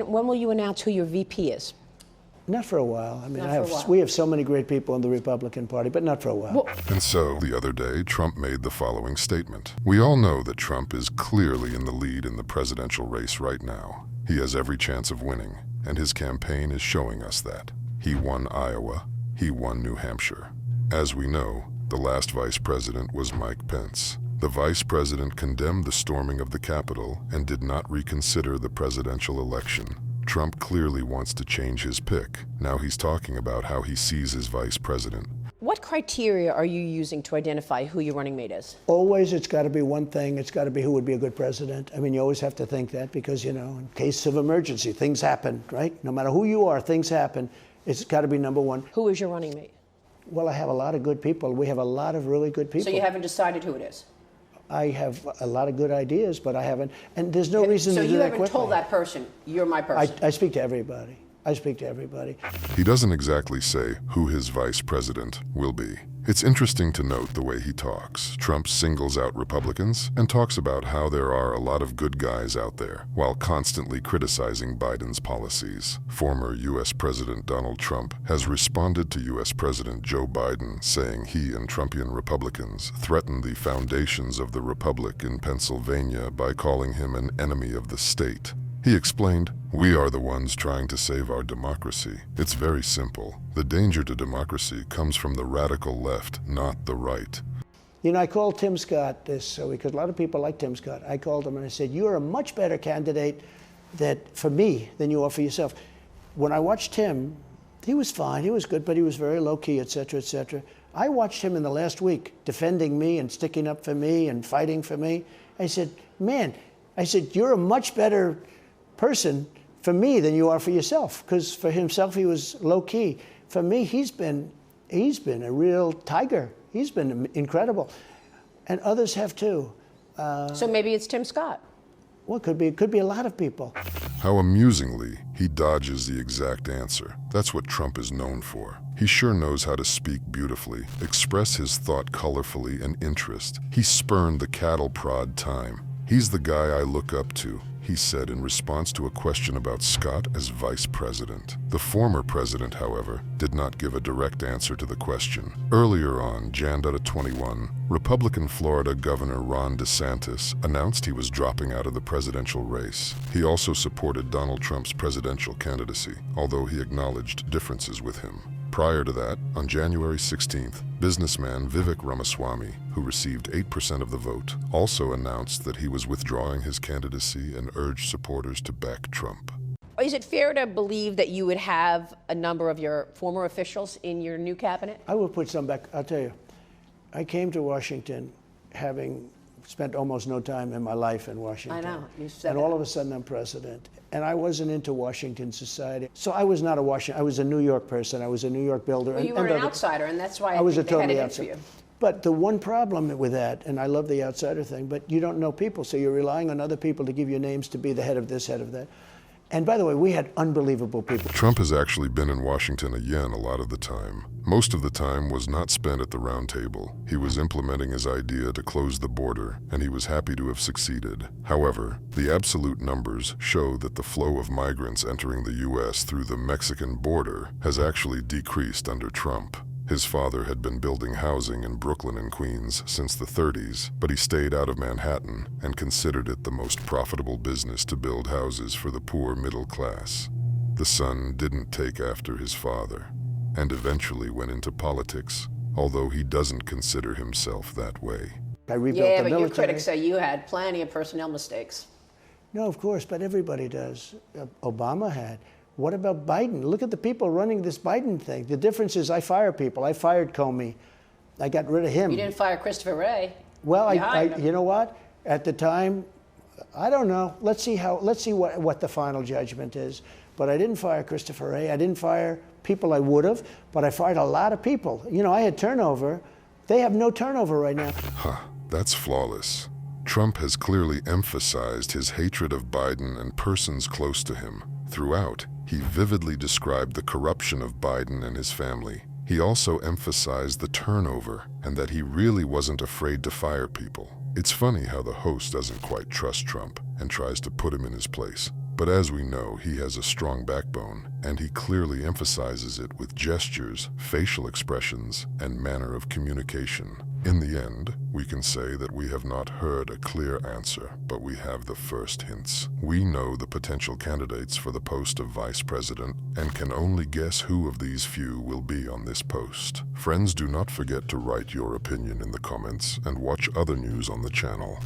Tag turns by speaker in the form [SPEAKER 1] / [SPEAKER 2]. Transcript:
[SPEAKER 1] When will you announce who your VP is?
[SPEAKER 2] Not for a while. I mean,
[SPEAKER 1] Not for a while.
[SPEAKER 2] we have so many great people in the Republican Party, but not for a while.
[SPEAKER 3] And so, the other day, Trump made the following statement. We all know that Trump is clearly in the lead in the presidential race right now. He has every chance of winning, and his campaign is showing us that. He won Iowa. He won New Hampshire. As we know, the last vice president was Mike Pence. The vice president condemned the storming of the Capitol and did not reconsider the presidential election. Trump clearly wants to change his pick. Now he's talking about how he sees his vice president.
[SPEAKER 1] What criteria are you using to identify who your running mate is?
[SPEAKER 2] Always, it's got to be one thing. It's got to be who would be a good president. I mean, you always have to think that because, you know, in case of emergency, things happen, right? No matter who you are, things happen. It's got to be number one.
[SPEAKER 1] Who is your running mate?
[SPEAKER 2] Well, I have a lot of good people. We have a lot of really good people.
[SPEAKER 1] So you haven't decided who it is?
[SPEAKER 2] I have a lot of good ideas, but I haven't. And there's no reason to do that quickly.
[SPEAKER 1] So you haven't told that person, you're my person?
[SPEAKER 2] I speak to everybody. I speak to everybody.
[SPEAKER 3] He doesn't exactly say who his vice president will be. It's interesting to note the way he talks. Trump singles out Republicans and talks about how there are a lot of good guys out there, while constantly criticizing Biden's policies. Former U.S. President Donald Trump has responded to U.S. President Joe Biden, saying he and Trumpian Republicans threaten the foundations of the republic in Pennsylvania by calling him an enemy of the state. He explained, "We are the ones trying to save our democracy. It's very simple. The danger to democracy comes from the radical left, not the right."
[SPEAKER 2] You know, I called Tim Scott this because a lot of people like Tim Scott. I called him and I said, "You're a much better candidate for me than you are for yourself." When I watched him, he was fine, he was good, but he was very low-key, et cetera, et cetera. I watched him in the last week defending me and sticking up for me and fighting for me. I said, "Man," I said, "you're a much better person for me than you are for yourself," because for himself he was low key. For me, he's been a real tiger. He's been incredible, and others have too.
[SPEAKER 1] So maybe it's Tim Scott.
[SPEAKER 2] Well, it could be a lot of people.
[SPEAKER 3] How amusingly, he dodges the exact answer. That's what Trump is known for. He sure knows how to speak beautifully, express his thought colorfully and interest. He spurned the cattle prod time. "He's the guy I look up to," he said in response to a question about Scott as vice president. The former president, however, did not give a direct answer to the question. Earlier on, January 21, Republican Florida Governor Ron DeSantis announced he was dropping out of the presidential race. He also supported Donald Trump's presidential candidacy, although he acknowledged differences with him. Prior to that, on January 16th, businessman Vivek Ramaswamy, who received 8% of the vote, also announced that he was withdrawing his candidacy and urged supporters to back Trump.
[SPEAKER 1] Is it fair to believe that you would have a number of your former officials in your new cabinet?
[SPEAKER 2] I will put some back. I'll tell you, I came to Washington having spent almost no time in my life in Washington.
[SPEAKER 1] I know, you said
[SPEAKER 2] and
[SPEAKER 1] that.
[SPEAKER 2] all of a sudden I'm president. And I wasn't into Washington society. So I was not a Washington, I was a New York person. I was a New York builder.
[SPEAKER 1] Well, you were an outsider, and that's why I
[SPEAKER 2] was a
[SPEAKER 1] think they had
[SPEAKER 2] totally
[SPEAKER 1] it in for
[SPEAKER 2] outsider.
[SPEAKER 1] you.
[SPEAKER 2] But the one problem with that, and I love the outsider thing, but you don't know people, so you're relying on other people to give you names to be the head of this, head of that. And by the way, we had unbelievable people.
[SPEAKER 3] Trump has actually been in Washington again a lot of the time. Most of the time was not spent at the round table. He was implementing his idea to close the border, and he was happy to have succeeded. However, the absolute numbers show that the flow of migrants entering the U.S. through the Mexican border has actually decreased under Trump. His father had been building housing in Brooklyn and Queens since the 30s, but he stayed out of Manhattan and considered it the most profitable business to build houses for the poor middle class. The son didn't take after his father, and eventually went into politics, although he doesn't consider himself that way.
[SPEAKER 2] I rebuilt
[SPEAKER 1] Yeah,
[SPEAKER 2] the
[SPEAKER 1] but
[SPEAKER 2] military.
[SPEAKER 1] your critics say you had plenty of personnel mistakes.
[SPEAKER 2] No, of course, but everybody does. Obama had. What about Biden? Look at the people running this Biden thing. The difference is I fire people. I fired Comey. I got rid of him.
[SPEAKER 1] You didn't fire Christopher Wray.
[SPEAKER 2] Well,
[SPEAKER 1] You
[SPEAKER 2] you know what? At the time, I don't know. Let's see what the final judgment is. But I didn't fire Christopher Wray. I didn't fire people I would have, but I fired a lot of people. You know, I had turnover. They have no turnover right now.
[SPEAKER 3] That's flawless. Trump has clearly emphasized his hatred of Biden and persons close to him. Throughout, he vividly described the corruption of Biden and his family. He also emphasized the turnover and that he really wasn't afraid to fire people. It's funny how the host doesn't quite trust Trump and tries to put him in his place. But as we know, he has a strong backbone, and he clearly emphasizes it with gestures, facial expressions, and manner of communication. In the end, we can say that we have not heard a clear answer, but we have the first hints. We know the potential candidates for the post of vice president and can only guess who of these few will be on this post. Friends, do not forget to write your opinion in the comments and watch other news on the channel.